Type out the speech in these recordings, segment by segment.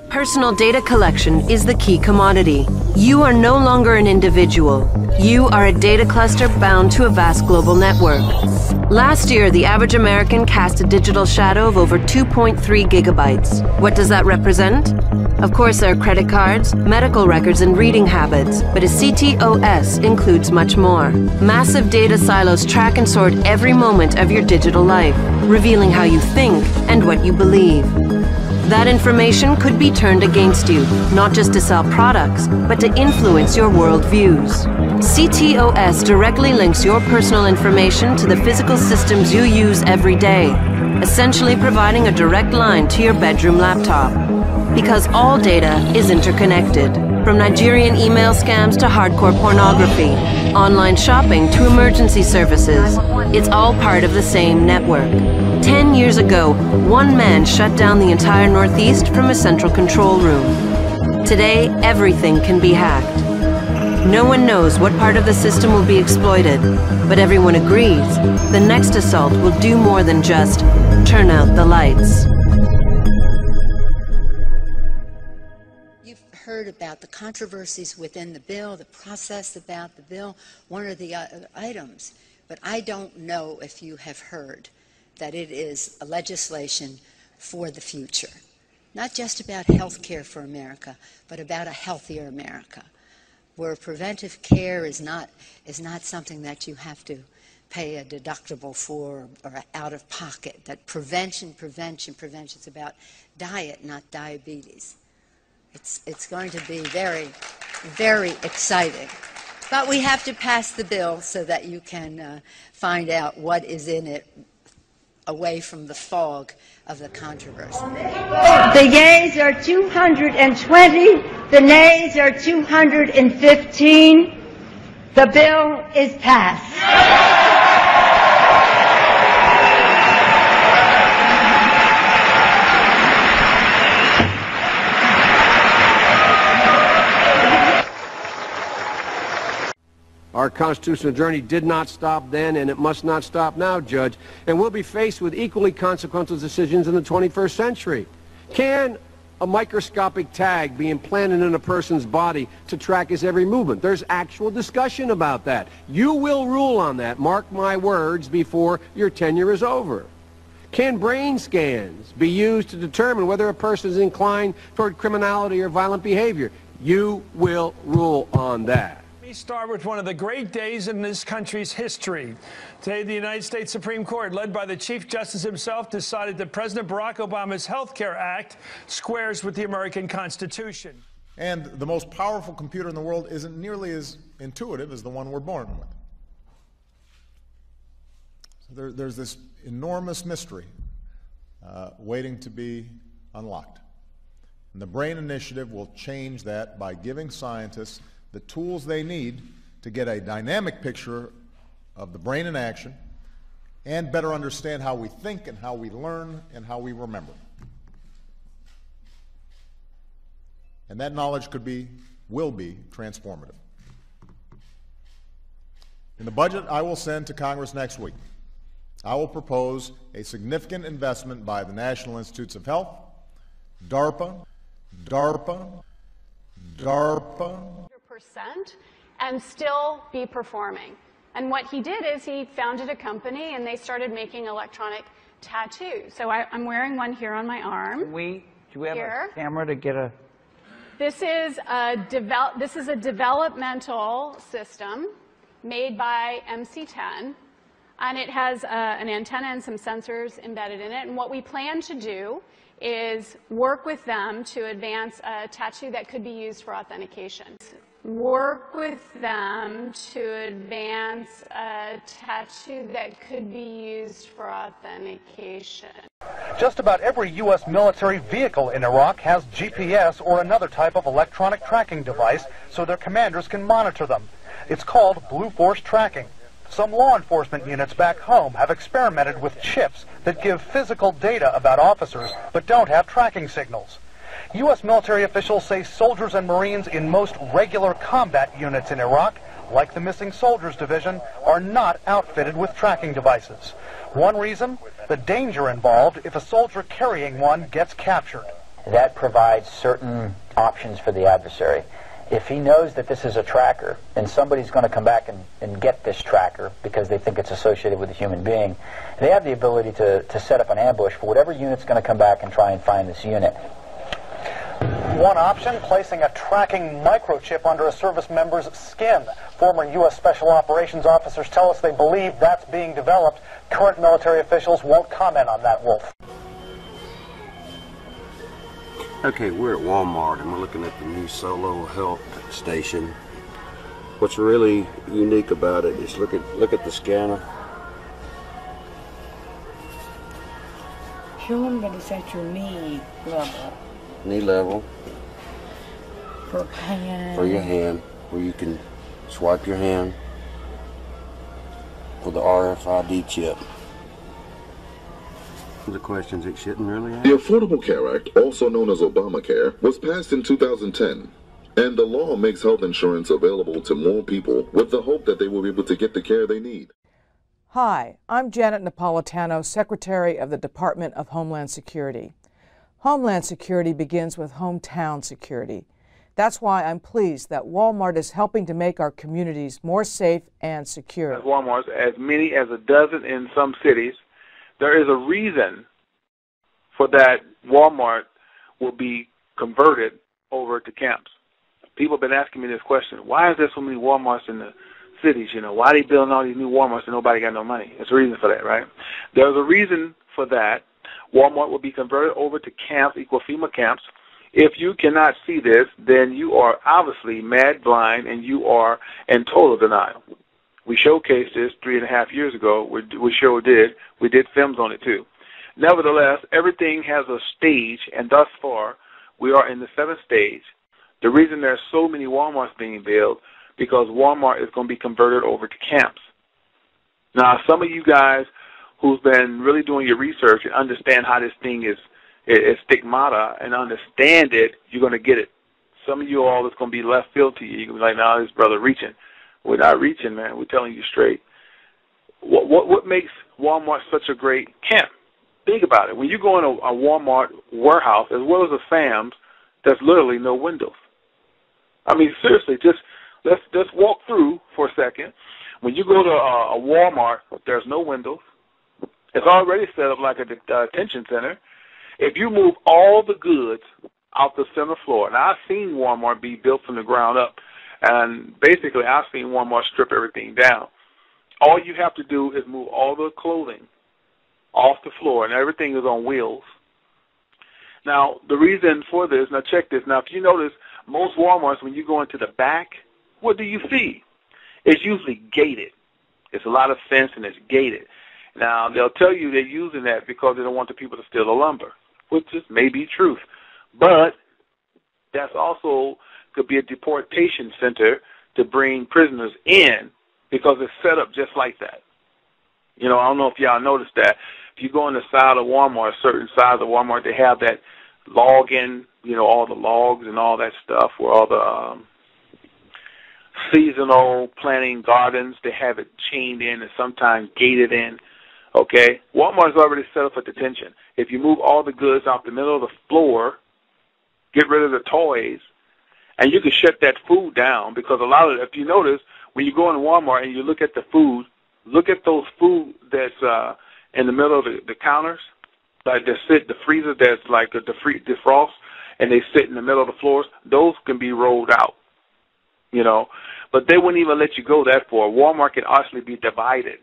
Personal data collection is the key commodity. You are no longer an individual. You are a data cluster bound to a vast global network. Last year, the average American cast a digital shadow of over 2.3 gigabytes. What does that represent? Of course, there are credit cards, medical records, and reading habits, but a CTOS includes much more. Massive data silos track and sort every moment of your digital life, revealing how you think and what you believe. That information could be turned against you, not just to sell products, but to influence your worldviews. CTOS directly links your personal information to the physical systems you use every day, essentially providing a direct line to your bedroom laptop. Because all data is interconnected, from Nigerian email scams to hardcore pornography, online shopping to emergency services, it's all part of the same network. 10 years ago, one man shut down the entire Northeast from a central control room. Today, everything can be hacked. No one knows what part of the system will be exploited, but everyone agrees the next assault will do more than just turn out the lights. You've heard about the controversies within the bill, the process about the bill, one of the items, but I don't know if you have heard that it is a legislation for the future. Not just about health care for America, but about a healthier America, where preventive care is not something that you have to pay a deductible for or out of pocket, that prevention is about diet, not diabetes. It's going to be very, very exciting. But we have to pass the bill so that you can find out what is in it away from the fog of the controversy. The yeas are 220, the nays are 215. The bill is passed. Our constitutional journey did not stop then, and it must not stop now, Judge. And we'll be faced with equally consequential decisions in the 21st century. Can a microscopic tag be implanted in a person's body to track his every movement? There's actual discussion about that. You will rule on that, mark my words, before your tenure is over. Can brain scans be used to determine whether a person is inclined toward criminality or violent behavior? You will rule on that. We start with one of the great days in this country's history. Today, the United States Supreme Court, led by the Chief Justice himself, decided that President Barack Obama's Health Care Act squares with the American Constitution. And the most powerful computer in the world isn't nearly as intuitive as the one we're born with. So there's this enormous mystery waiting to be unlocked. And the BRAIN Initiative will change that by giving scientists the tools they need to get a dynamic picture of the brain in action and better understand how we think and how we learn and how we remember. And that knowledge will be transformative. In the budget I will send to Congress next week, I will propose a significant investment by the National Institutes of Health, DARPA, and still be performing. And what he did is he founded a company and they started making electronic tattoos. So I'm wearing one here on my arm. Do we have a camera to get a... This is a developmental system made by MC10, and it has an antenna and some sensors embedded in it. And what we plan to do is work with them to advance a tattoo that could be used for authentication. Work with them to advance a tattoo that could be used for authentication. Just about every U.S. military vehicle in Iraq has GPS or another type of electronic tracking device so their commanders can monitor them. It's called Blue Force tracking. Some law enforcement units back home have experimented with chips that give physical data about officers but don't have tracking signals. U.S. military officials say soldiers and Marines in most regular combat units in Iraq, like the Missing Soldiers Division, are not outfitted with tracking devices. One reason? The danger involved if a soldier carrying one gets captured. that provides certain options for the adversary. If he knows that this is a tracker and somebody's going to come back and get this tracker because they think it's associated with a human being, they have the ability to set up an ambush for whatever unit's going to come back and try and find this unit. One option, placing a tracking microchip under a service member's skin. Former U.S. Special Operations officers tell us they believe that's being developed. Current military officials won't comment on that, Wolf. Okay, we're at Walmart and we're looking at the new Solo Health station. What's really unique about it is look at the scanner. Show them that it's at your knee level. Knee level. For hand. For your hand, where you can swipe your hand for the RFID chip. The questions it shouldn't really have. The Affordable Care Act, also known as Obamacare, was passed in 2010, and the law makes health insurance available to more people with the hope that they will be able to get the care they need. Hi, I'm Janet Napolitano, Secretary of the Department of Homeland Security. Homeland Security begins with hometown security. That's why I'm pleased that Walmart is helping to make our communities more safe and secure. Walmart's, as many as a dozen in some cities. There is a reason for that Walmart will be converted over to camps. People have been asking me this question. Why is there so many Walmarts in the cities? You know, why are they building all these new Walmarts and nobody got no money? There's a reason for that, right? There's a reason for that. Walmart will be converted over to camps, equal FEMA camps. If you cannot see this, then you are obviously mad blind and you are in total denial. We showcased this 3.5 years ago. We sure did. We did films on it too. Nevertheless, everything has a stage, and thus far, we are in the 7th stage. The reason there's so many Walmarts being built, because Walmart is going to be converted over to camps. Now, some of you guys who's been really doing your research and understand how this thing is stigmata and understand it, you're going to get it. Some of you all, it's going to be left field to you. You're going to be like, no, this brother reaching. We're not reaching, man. We're telling you straight. What makes Walmart such a great camp? Think about it. When you go in a Walmart warehouse, as well as a Sam's, there's literally no windows. I mean, seriously, let's walk through for a second. When you go to a Walmart, there's no windows. It's already set up like a detention center. If you move all the goods out the center floor, now I've seen Walmart be built from the ground up, and basically I've seen Walmart strip everything down. All you have to do is move all the clothing off the floor, and everything is on wheels. Now, the reason for this, now check this. Now, if you notice, most Walmarts, when you go into the back, what do you see? It's usually gated. It's a lot of fence, and it's gated. Now, they'll tell you they're using that because they don't want the people to steal the lumber, which is maybe truth. But that's also could be a deportation center to bring prisoners in because it's set up just like that. You know, I don't know if y'all noticed that. If you go on the side of Walmart, certain sides of Walmart, they have that log-in, you know, all the logs and all that stuff, where all the seasonal planting gardens, they have it chained in and sometimes gated in. Okay? Walmart's already set up for detention. If you move all the goods out the middle of the floor, get rid of the toys, and you can shut that food down, because a lot of, if you notice, when you go in Walmart and you look at the food, look at those food that's in the middle of the counters, like they sit, the freezer that's like the defrost, and they sit in the middle of the floors. Those can be rolled out, you know, but they wouldn't even let you go that far. Walmart can actually be divided.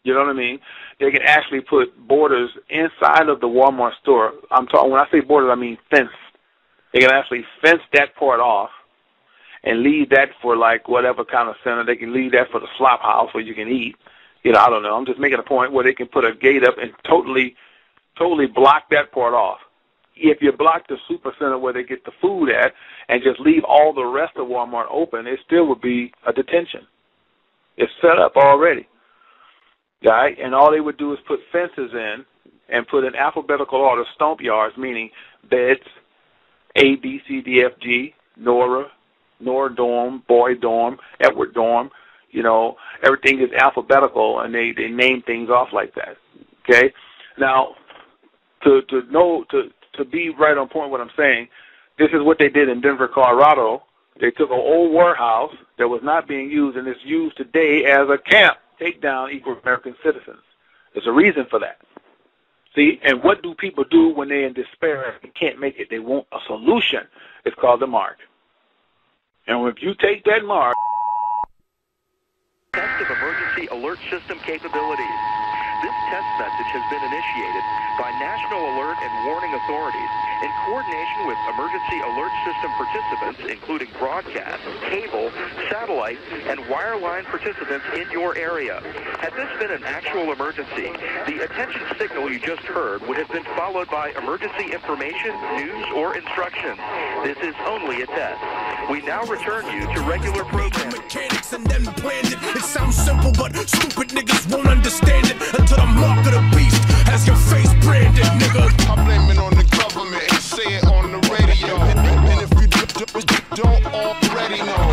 You know what I mean? They can actually put borders inside of the Walmart store. I'm talking, when I say borders, I mean fence. They can actually fence that part off and leave that for like whatever kind of center. They can leave that for the slop house where you can eat. You know, I don't know. I'm just making a point where they can put a gate up and totally block that part off. If you block the super center where they get the food at and just leave all the rest of Walmart open, it still would be a detention. It's set up already. Right? And all they would do is put fences in and put in alphabetical order stomp yards, meaning beds, A, B, C, D, F, G, Nora dorm, Boy dorm, Edward dorm. You know, everything is alphabetical, and they name things off like that. Okay? Now, to to be right on point what I'm saying, this is what they did in Denver, Colorado. They took an old warehouse that was not being used, and it's used today as a camp. Take down equal American citizens. There's a reason for that. See, and what do people do when they're in despair and can't make it? They want a solution. It's called the mark. And if you take that mark... Test of emergency alert system capabilities. This test message has been initiated by National Alert and Warning Authorities in coordination with emergency alert system participants, including broadcast, cable, satellite, and wireline participants in your area. Had this been an actual emergency, the attention signal you just heard would have been followed by emergency information, news, or instructions. This is only a test. We now return you to regular programming. And then planned it. It sounds simple, but stupid niggas won't understand it until the mark of the beast has your face branded, nigga. I blame it on the government and say it on the radio. And if you don't already know,